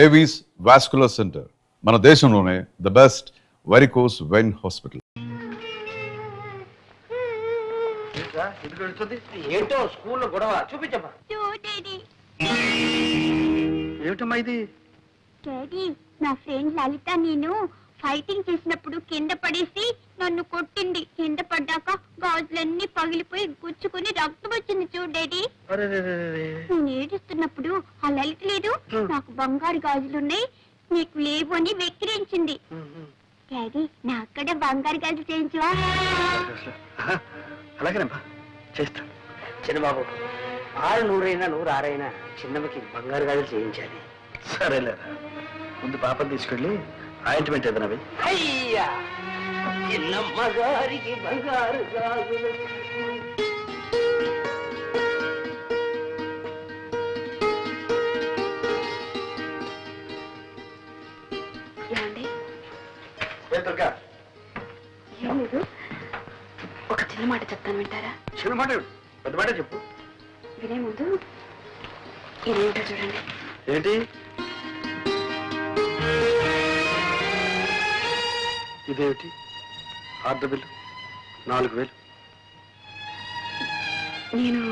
Avis vascular centre, మన దేశంలోనే the best varicose vein hospital. ఏంటో స్కూల్లో గొడవ చూపించమ్మా. ఏమిటమ్మా ఇది? డాడీ, నా ఫ్రెండ్ లలిత నేను ఫైటింగ్ చేసినప్పుడు కింద పడేసి నన్ను కొట్టింది. కింద పడ్డాక గాజులన్నీ పగిలిపోయి గుచ్చుకుని రక్తం వచ్చింది చూడు డాడీ. నేను ఏడుస్తున్నప్పుడు ఆ లలిత లేదు, నాకు బంగారు గాజులున్నాయి నీకు లేవు అని వెక్కిరించింది. డాడీ, నాకు కూడా బంగారు గాజులు చేయించవా? అలాగేనమ్మా, చేస్తాను. చిన్నబాబు, 600 106 చిన్నమ్మకి బంగారు గాజులు చేయించాలి. సరేలేరా, ముందు పాపను తీసుకెళ్ళి ఆయింట్మెంట్ ఏదైనా అయ్యా చిన్నమ్మ గారికి బంగారు గాజులు. ఏం లేదు, ఒక చిన్న మాట చెప్తాను, వింటారా? చిన్న మాట? పెద్ద మాట చెప్పు. వినే ముందు ఇదేంటో చూడండి. ఏంటి ఇదేమిటి? Order bill 4000. నేను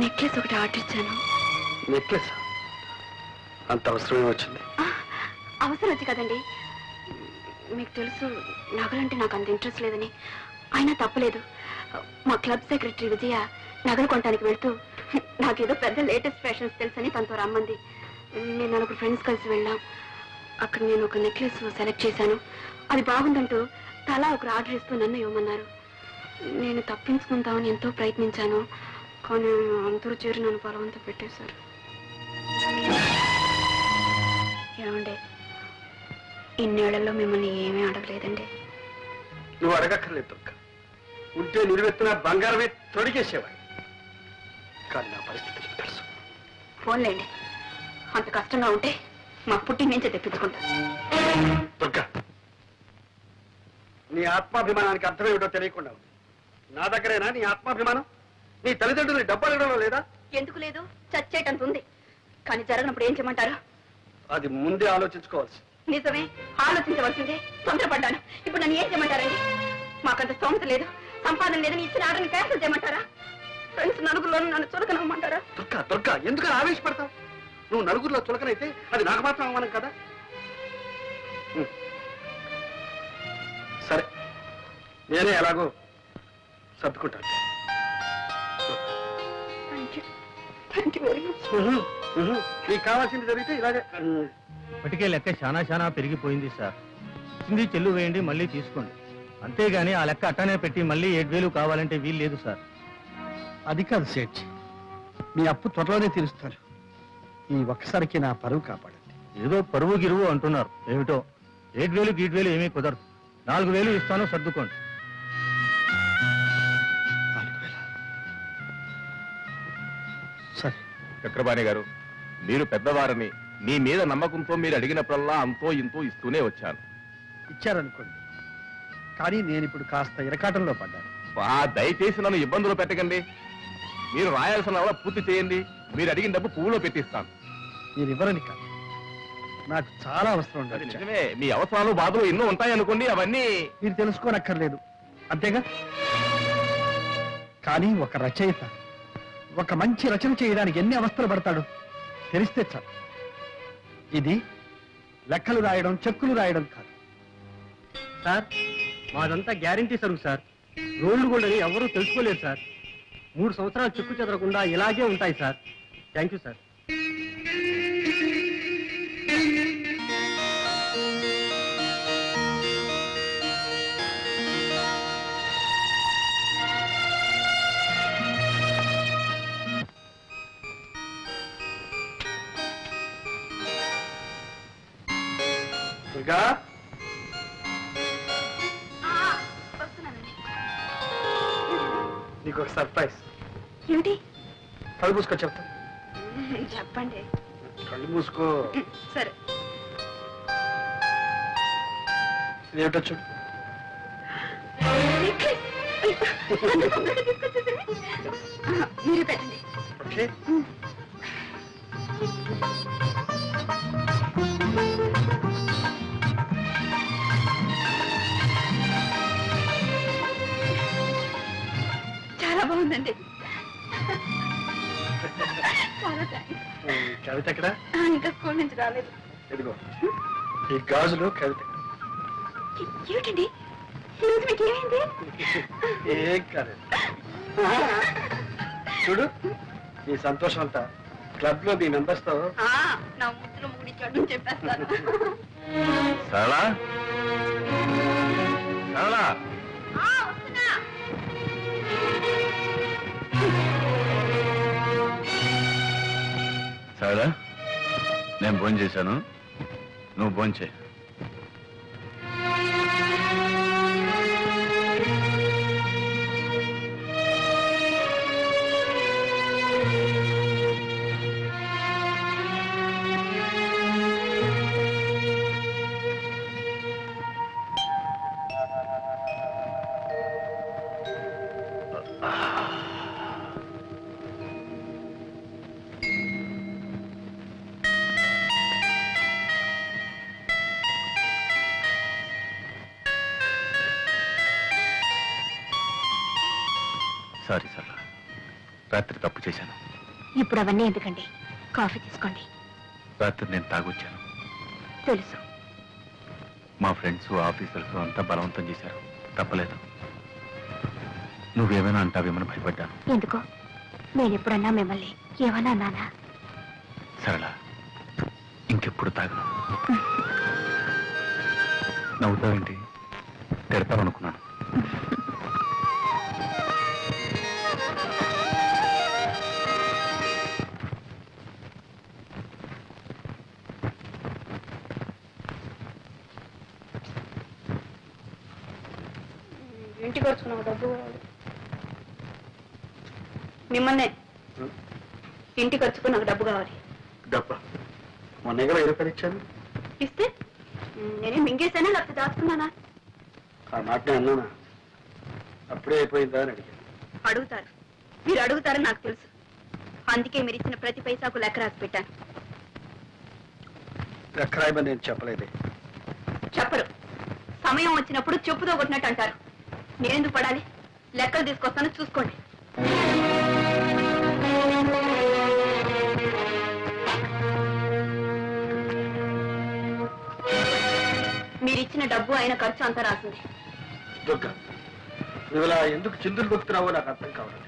నెక్లెస్ ఒకటి ఆర్డర్ ఇచ్చాను. నెక్లెస్? అంత అవసరమే వచ్చింది? అవసరం వచ్చి కదండి, మీకు తెలుసు నగలంటే నాకు అంత ఇంట్రెస్ట్ లేదని. అయినా తప్పలేదు. మా క్లబ్ సెక్రటరీ విజయ నగలు కొనడానికి వెళ్తూ నాకేదో పెద్ద లేటెస్ట్ ఫ్యాషన్స్ తెలుసని తనతో రమ్మంది. నేను 4 ఫ్రెండ్స్ కలిసి వెళ్ళాం. అక్కడ నేను ఒక నెక్లెస్ సెలెక్ట్ చేశాను. అది బాగుందంటూ తలా ఒకరు ఆర్డర్ ఇస్తూ నన్ను ఇవ్వమన్నారు. నేను తప్పించుకుందామని ఎంతో ప్రయత్నించాను, కానీ అందరూ చేరి నన్ను బలవంత పెట్టేశారు. ఏమండి, ఇన్నేళ్లలో మిమ్మల్ని ఏమీ అడగలేదండి. నువ్వు అడగక్కర్లేదు దుర్గ. ఉంటే నిలువెత్తిన బంగారమే తొడిగేసేవాడు. కానీ నా పరిస్థితి తెలుసు. ఫోన్లేండి, అంత కష్టంగా ఉంటే మా పుట్టి నుంచే తెప్పించుకుంటా. దుర్గా, నీ ఆత్మాభిమానానికి అర్థమేమిటో తెలియకుండా ఉంది. నా దగ్గరేనా నీ ఆత్మాభిమానం? నీ తల్లిదండ్రులు డబ్బు అడగడంలో లేదా? ఎందుకు లేదు, చచ్చేటంత ఉంది. కానీ జరగనప్పుడు ఏం చేయమంటారు? అది ముందే ఆలోచించుకోవాల్సి. నిజమే, ఆలోచించవలసిందే. తొందరపడ్డాను. ఇప్పుడు నన్ను ఏం చేయమంటారండి? మాకంత స్తోమత లేదు, సంపాదన లేదని ఇచ్చిన ఆర్డర్ని క్యాన్సిల్ చేయమంటారా? ఫ్రెండ్స్ నలుగురిలో నన్ను చులకనవ్వమంటారా? దుర్గా దుర్గా, ఎందుకు ఆవేశపడతావు? నువ్వు నలుగురిలో చులకనైతే అది నాకు మాత్రం అవమానం కదా. సరే, నేనే ఎలాగో సర్దుకుంటాను. నీకు కావాల్సింది జరిగితే ఇలాగే. ఇప్పటికే లెక్క చాలా పెరిగిపోయింది సార్. ఇచ్చింది చెల్లు వేయండి, మళ్ళీ తీసుకోండి. అంతేగాని ఆ లెక్క అట్టానే పెట్టి మళ్ళీ 7000 కావాలంటే వీలు లేదు సార్. అది కాదు సేట్, మీ అప్పు త్వరలోనే తీరుస్తాను. ఈ ఒక్కసారికి నా పరువు కాపాడండి. ఏదో పరువు గిరువు అంటున్నారు, ఏమిటో 7000 గీట్వేలు ఏమీ కుదరదు. 4000 ఇస్తాను, సర్దుకోండి. 4000? సరే. చక్రపాణి గారు, మీరు పెద్దవారని మీ మీద నమ్మకంతో మీరు అడిగినప్పుడల్లా అంతో ఇంతో ఇస్తూనే వచ్చాను. ఇచ్చారనుకోండి, కానీ నేను ఇప్పుడు కాస్త ఇరకాటంలో పడ్డాను. దయచేసి నన్ను ఇబ్బందులు పెట్టకండి. మీరు రాయాల్సిన పూర్తి చేయండి. మీరు అడిగిన డబ్బు పువ్వులో పెట్టిస్తాను. మీరు ఇవ్వరని కాదు, నాకు చాలా అవసరం ఉండదు. నిజమే, మీ అవసరాలు బాధలు ఎన్నో ఉంటాయనుకోండి, అవన్నీ మీరు తెలుసుకోనక్కర్లేదు, అంతేగా. కానీ ఒక రచయిత ఒక మంచి రచన చేయడానికి ఎన్ని అవస్థలు పడతాడు తెలిస్తే చాలు. ఇది లెక్కలు రాయడం, చెక్కులు రాయడం కాదు సార్. మాదంతా గ్యారంటీ సరుకు సార్. రోడ్లు కూడా ఎవరూ తెలుసుకోలేరు సార్. 3 సంవత్సరాలు చెక్కు చెదరకుండా ఇలాగే ఉంటాయి sir. Thank you sir. Durga, నీకు ఒక సర్ప్రైజ్. ఏమిటి? కళ్ళు మూసుకో, చెప్తా. చెప్పండి. కళ్ళు మూసుకో. సరే. ఇదేమిటో చూడు. మీరు పెట్టండి. ఓకే. కవిత ఎక్కడ? ఇంకా స్కూల్ నుంచి రాలేదు. ఇదిగో ఈ గాజులు కవిత. ఏమిటండి ఈరోజు మీకు ఏమైంది? ఏం కాలేదు. చూడు ఈ సంతోషం అంతా క్లబ్ లో మీ మెంబర్స్ తో. నా ముద్దులో ముగిడిచాడు చెప్పేస్తాను. సరళ, సరళ, వస్తున్నా. సరళ, నేను భోజనం చేశాను, నువ్వు భోజనం చేయి. సారీ సరళ, రాత్రి తప్పు చేశాను. ఇప్పుడు అవన్నీ ఎందుకండి, కాఫీ తీసుకోండి. రాత్రి నేను తాగొచ్చాను. తెలుసు. మా ఫ్రెండ్స్ ఆఫీసర్స్ అంతా బలవంతం చేశారు, తప్పలేదు. నువ్వేమైనా అంటావేమని భయపడ్డాను. ఎందుకో నేను ఎప్పుడన్నా మిమ్మల్ని ఏమన్నా అన్నానా? సరళ, ఇంకెప్పుడు తాగను. నవ్వుతావేంటి? తిడతావనుకున్నాను. ఇంటికి వచ్చుకున్నావు డబ్బు మిమ్మల్నే. ఇంటికి వచ్చుకు నాకు డబ్బు కావాలి. డబ్బా మొన్న 20 రూపాయలు ఇచ్చాను. ఇస్తే నేనే మింగేసానా లేకపోతే దాచుకున్నానా? ఆ మాట అన్నానా? అప్పుడే అయిపోయిందా అని అడిగాను. అడుగుతారు, మీరు అడుగుతారని నాకు తెలుసు. అందుకే మీరు ఇచ్చిన ప్రతి పైసాకు లెక్క రాసి పెట్టాను. లెక్క రాయమని నేను చెప్పలేదే. చెప్పరు. సమయం వచ్చినప్పుడు చెప్పుతో కొట్టినట్టు అంటారు. నేనెందుకు పడాలి? లెక్కలు తీసుకొస్తాను, చూసుకోండి. మీరిచ్చిన డబ్బు అయిన ఖర్చు అంతా రాసింది. దుర్గా, నువ్వు ఇలా ఎందుకు చిందులు దొక్కుతున్నావో నాకు అర్థం కావాలి.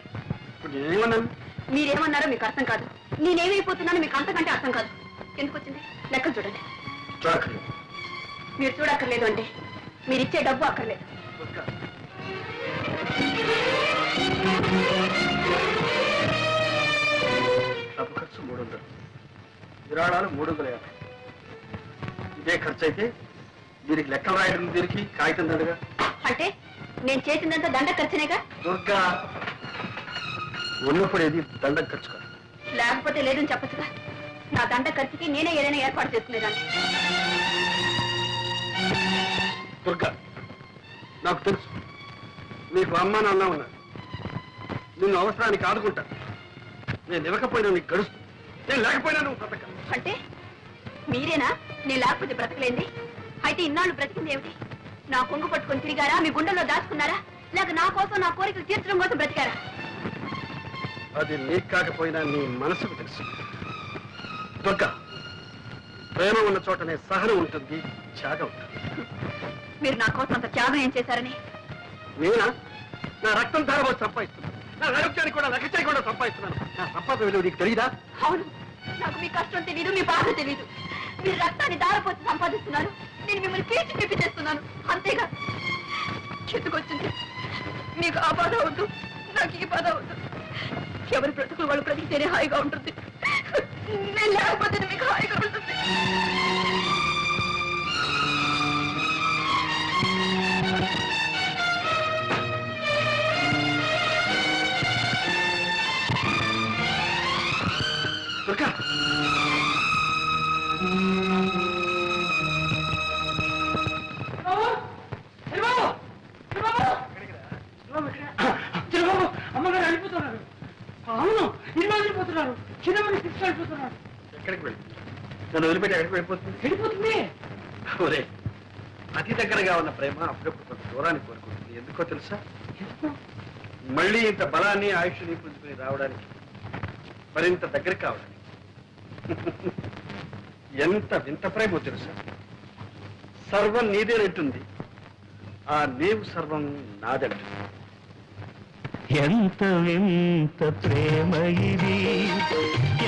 ఇప్పుడు నేనేమన్నాను? మీరేమన్నారో మీకు అర్థం కాదు, నేనేమైపోతున్నానో మీకు అంతకంటే అర్థం కాదు. ఎందుకు వచ్చింది? లెక్కలు చూడండి. చూడక్కర్లేదు. మీరు చూడక్కర్లేదు అంటే మీరిచ్చే డబ్బు అక్కర్లేదు. దుర్గా, డబ్బు ఖర్చు 300, విరాళాలు 350. ఇదే ఖర్చు అయితే దీనికి లెక్కలు రాయడం దీనికి కాగితం దండగా. అంటే నేను చేసిందంతా దండ ఖర్చునేగా? దుర్గా, ఉన్నప్పుడు ఏది దండం ఖర్చు కాదు. లేకపోతే లేదని చెప్పచ్చుగా. నా దండ ఖర్చుకి నేనే ఏదైనా ఏర్పాటు చేసుకునేదాన్ని. దుర్గా, నాకు తెలుసు నీకు అమ్మ నాన్న ఉన్నారు. నిన్ను అవసరానికి ఆదుకుంటా. నేను ఇవ్వకపోయినా నీకు గడుస్తు, నేను లేకపోయినా నువ్వు బ్రతక. అంటే మీరేనా నేను లేకపోతే బ్రతకలేంది? అయితే ఇన్నాళ్ళు బ్రతికింది ఏమిటి? నా కొంగు పట్టుకొని తిరిగారా? మీ గుండెల్లో దాచుకున్నారా? లేక నా కోసం నా కోరికలు తీర్చడం కోసం బ్రతికారా? అది నీకు కాకపోయినా నీ మనసుకు తెలుసు. దుర్గా, ప్రేమ ఉన్న చోటనే సహనం ఉంటుంది, త్యాగం ఉంటుంది. మీరు నా కోసం అంత త్యాగం ఏం చేశారని? నేనా? నా రక్తం ధారబోసి సంపాదిస్తున్నాను. నా ఆరోగ్యానికి కూడా లెక్క చేయకుండా సంపాదిస్తున్నాను. నా సంపాదన విలువ నీకు తెలియదా? అవును, నాకు మీ కష్టం తెలీదు, మీ బాధ తెలీదు. మీరు రక్తాన్ని దారపోసి సంపాదిస్తున్నారు, నేను మిమ్మల్ని పీల్చి పిప్పి చేస్తున్నాను, అంతేగా. చెట్టుకొచ్చింది. మీకు ఆ బాధ వద్దు, నాకు ఈ బాధ వద్దు. ఎవరి బ్రతుకులు వాళ్ళు బ్రతికితేనే హాయిగా ఉంటుంది. నేను లేకపోతే మీకు హాయిగా ఉంటుంది. దుర్గా, అమ్మగారు వెళ్ళిపోతున్నారు. అవును, ఇల్లు వెళ్ళిపోతున్నారు. చిన్నవాడిని తీసుకెళ్ళిపోతున్నారు. ఎక్కడికి వెళ్ళి నన్ను వదిలిపెట్టి ఎక్కడికి వెళ్ళిపోతుంది? వెళ్ళిపోతుంది. ఒరే, అతి దగ్గరగా ఉన్న ప్రేమ అప్పుడప్పుడు కొంత దూరాన్ని కోరుకుంటుంది. ఎందుకో తెలుసా? మళ్ళీ ఇంత బలాన్ని ఆయుష్ని పుంజుకుని రావడానికి, మరింత దగ్గర కావడానికి. ఎంత వింత ప్రేమో తెలుసా? సర్వం నీదేనంటుంది, ఆ నీవు సర్వం నాదంటుంది. ఎంత వింత ప్రేమ ఇది,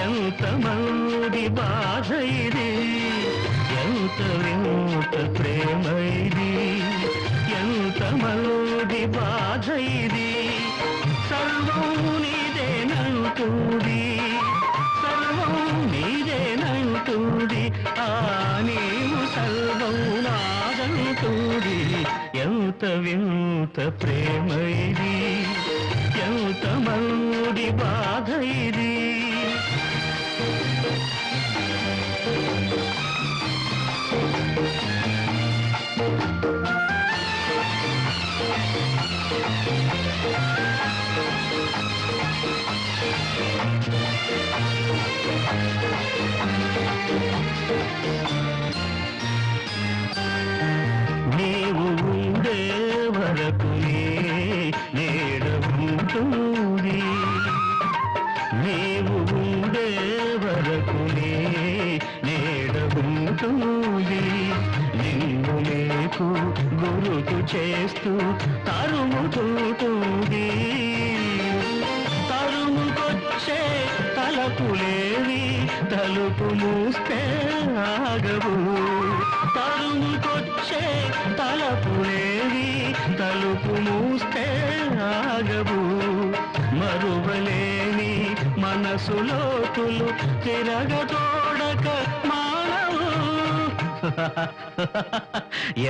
ఎంత మంది బాధ ఇది, ఎంత వింత ప్రేమ ఇది, ఎంత మంది బాధ ఇది, సర్వం నీదేనంటుంది, సర్వం నీదేనంటుంది, ఆ నీవు సర్వం నాదంటుంది. ఎంత వింత ప్రేమ ఇది, ఎంత మంది బాధ ఇది. నీవు ఉండే వరకు నీడ ఉంటుంది, నీవు ఉండే వరకు నీడ ఉంటుంది, నిన్ను నీకు గురుతు చేస్తూ తరుముతుంటుంది, తరుముకొచ్చే తలపులేవి తలుపు మూస్తే ఆగవు, తరుముకొచ్చే తలపులేవి తలుపు మూస్తే ఆగవు, మరువలేని మనసు లోతులు తిరగతోడక మానవు.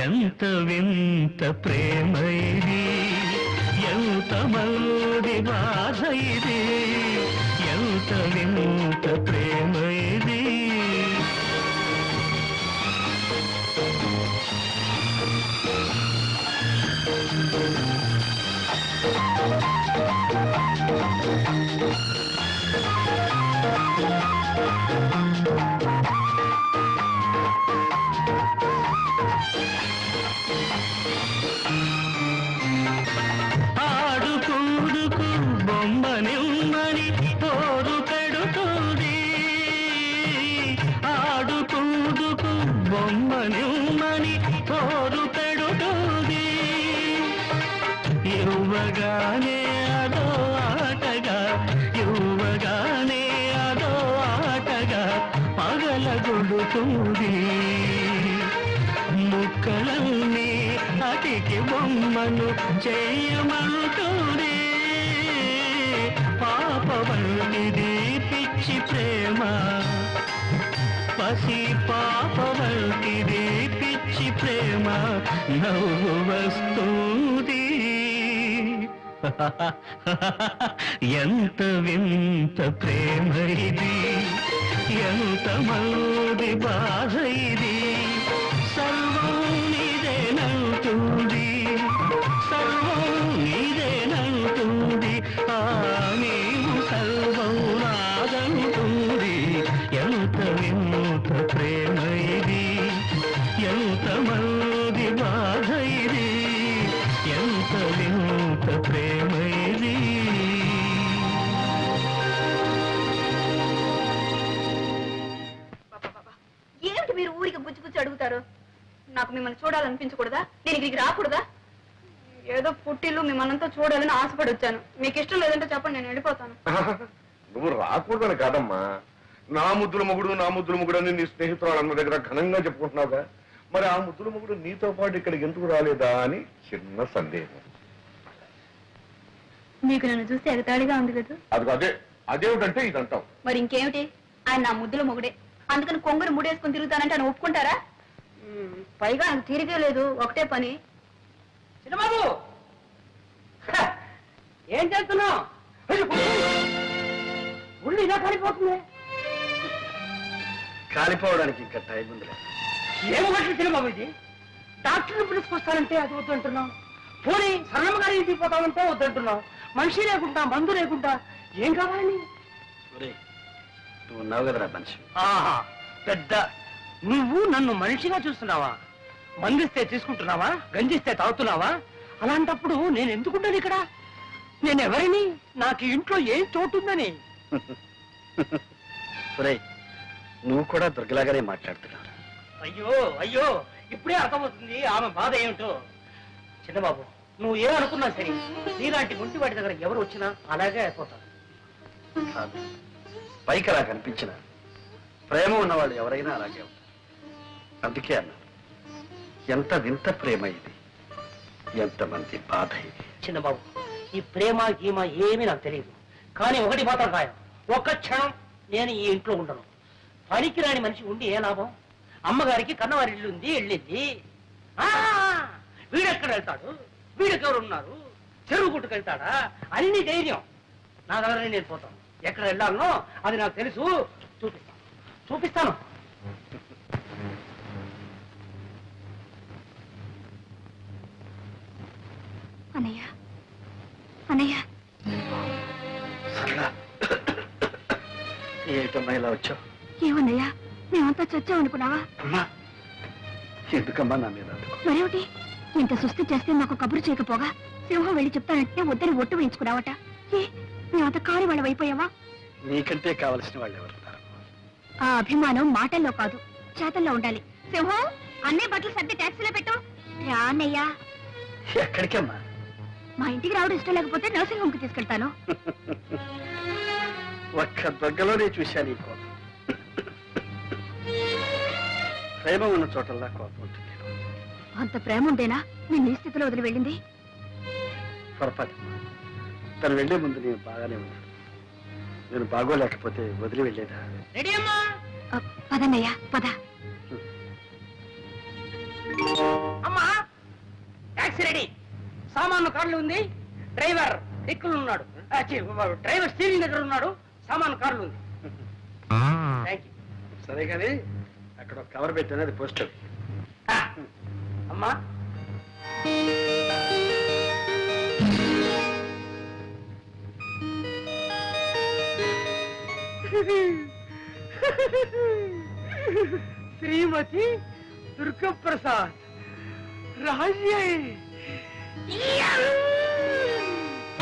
ఎంత వింత ప్రేమ ఇది, ఎంత మంది బాధ ఇది, ఎంత వింత ప్రేమ ఇది. ఆడుకుందుకు బొమ్మ నిమ్మని పోరు పెడుతుంది, ఆడుకుందుకు బొమ్మ నిమ్మని పోరు పెడుతుంది, ఇవ్వగానే అదో ఆటగా, ఇవ్వగానే అదో ఆటగా పగలగొడుతుంది, ముక్కలన్నీ అటికి బొమ్మను చేయమంటుంది, పాప వంటిది పిచ్చి ప్రేమ, పసి పాప వంటిది పిచ్చి ప్రేమ, నవ్వు వస్తుంది. ఎంత వింత ప్రేమ ఇది, ఎంత మంది బాధ ఇది, సర్వం నీదేనంటుంది, సర్వం నీదేనంటుంది, ఆ నీవు సర్వం నాదంటుంది. ఎంత వింత ప్రేమ ఇది, ఎంత మంది బాధ ఇది, ఎంత వింత ప్రేమ ఇది. ఏమిటి మీరు ఊరికి గుచ్చి అడుగుతారు? నాకు మిమ్మల్ని చూడాలనిపించకూడదా? నేను ఇక్కడికి రాకూడదా? ఏదో పుట్టిల్లు మిమ్మల్నంతా చూడాలని ఆశపడి వచ్చాను. మీకు ఇష్టం లేదంటే చెప్పండి, నేను వెళ్ళిపోతాను. నువ్వు రాకూడదని కాదమ్మా, నా ముద్దుల మొగుడు అని నీ స్నేహితురాలన్న దగ్గర ఘనంగా చెప్పుకుంటున్నావుగా, మరి ఆ ముద్దుల మొగుడు నీతో పాటు ఇక్కడికి ఎందుకు రాలేదా అని చిన్న సందేహం. మీకు నన్ను చూస్తే ఎగతాళిగా ఉంది కదా? అదే అదేమిటంటే ఇదంటావు. మరి ఇంకేమిటి? ఆయన నా ముద్దుల మొగుడే, అందుకని కొంగురు ముడేసుకుని తిరుగుతానంటే ఆయన ఒప్పుకుంటారా? పైగా నాకు తీరిగే లేదు, ఒకటే పని. చిన్నబాబు ఏం చేస్తున్నావు? ఉళ్ళు ఇలా కాలిపోతుంది. కాలిపోవడానికి ఇంకా టైం ఉంది. ఏమో చిన్నబాబు ఇది, డాక్టర్ని పిలుచుకొస్తానంటే అది వద్దంటున్నావు, పోనీ సరళమ్మ గారి ఇంటికి పోతామంటే వద్దంటున్నావు, మనిషి లేకుండా మందు లేకుండా ఏం కావాలని? నువ్వు ఉన్నావు కదరా మనిషి. ఆహా, పెద్ద నువ్వు నన్ను మనిషిగా చూస్తున్నావా? మందిస్తే తీసుకుంటున్నావా? గంజిస్తే తాగుతున్నావా? అలాంటప్పుడు నేను ఎందుకుంటాను ఇక్కడ? నేను ఎవరిని? నాకు ఇంట్లో ఏం చోటుందని? నువ్వు కూడా దుర్గలాగానే మాట్లాడుతున్నావు. అయ్యో అయ్యో ఇప్పుడే అర్థమవుతుంది ఆమె బాధ ఏమిటో. చిన్నబాబు నువ్వు ఏమనుకున్నా సరే నీలాంటి ఒంటి వాటి దగ్గర ఎవరు వచ్చినా అలాగే అయిపోతారు. కాదు, పైకి అలా కనిపించిన ప్రేమ ఉన్నవాళ్ళు ఎవరైనా అలాగే ఉంటారు. అందుకే అన్నాను, ఎంత వింత ప్రేమ ఇది, ఎంతమంది బాధ ఇది. చిన్నబాబు ఈ ప్రేమ గీమ ఏమీ నాకు తెలియదు, కానీ ఒకటి మాత్రం ఖాయం, ఒక్క క్షణం నేను ఈ ఇంట్లో ఉండను. పనికిరాని మనిషి ఉండి ఏ లాభం? అమ్మగారికి కన్నవారి ఇల్లు ఉంది, వెళ్ళింది. వీడెక్కడ వెళ్తాడు, వీడెవరు ఉన్నారు, చెరువు గుట్టుకు వెళ్తాడా, అన్ని ధైర్యం నా దగ్గర నేను పోతాను. ఎక్కడ వెళ్ళాలనో అది నాకు తెలుసు, చూపిస్తాను. అన్నయ్య అన్నయ్య, సరళ, ఏమిటమ్మా ఇలా వచ్చావు? ఏమన్నయ్యా మేమంతా చచ్చామనుకున్నావా? అమ్మా, ఎందుకమ్మా నా మీద అందుకు? మరేమిటి, ఇంత సుస్థి చేస్తే నాకు కబురు చేయకపోగా సింహం వెళ్ళి చెప్తానంటే వద్దని ఒట్టు వేయించుకున్నావట. ఏ మేమంత కారు వాళ్ళం అయిపోయావా? నీకంటే కావలసిన వాళ్ళు ఎవరున్నారు? ఆ అభిమానం మాటల్లో కాదు చేతల్లో ఉండాలి. సింహం అన్నయ్య బట్టలు సర్ది ట్యాక్సీలో పెట్టు. రా అన్నయ్యా. ఎక్కడికమ్మా? మా ఇంటికి రావడం ఇష్టం లేకపోతే నర్సింగ్ హోమ్ కి తీసుకెళ్తాను. ఒక్క దగ్గరలోనే చూశాను ఈ కోపం. ప్రేమ ఉన్న చోటల్లా కోపం ఉంటుంది. అంత ప్రేమ ఉండేనా నేను ఈ స్థితిలో వదిలి వెళ్ళింది? పొరపాటు. తను వెళ్లే ముందు నేను బాగానే ఉన్నాను. నేను బాగోలేకపోతే వదిలి వెళ్ళేదా? పదన్నయ్యా పద. అమ్మా టాక్సీ రెడీ, సామాను కార్లు ఉంది, డ్రైవర్ దిక్కులు ఉన్నాడు, డ్రైవర్ స్టీరింగ్ దగ్గర ఉన్నాడు, సామాను కార్లు ఉంది. Thank you. సరే కానీ అక్కడ ఒక కవర్ పెట్టాను, అది పోస్టర్. అమ్మా శ్రీమతి దుర్గప్రసాద్ రాజ్య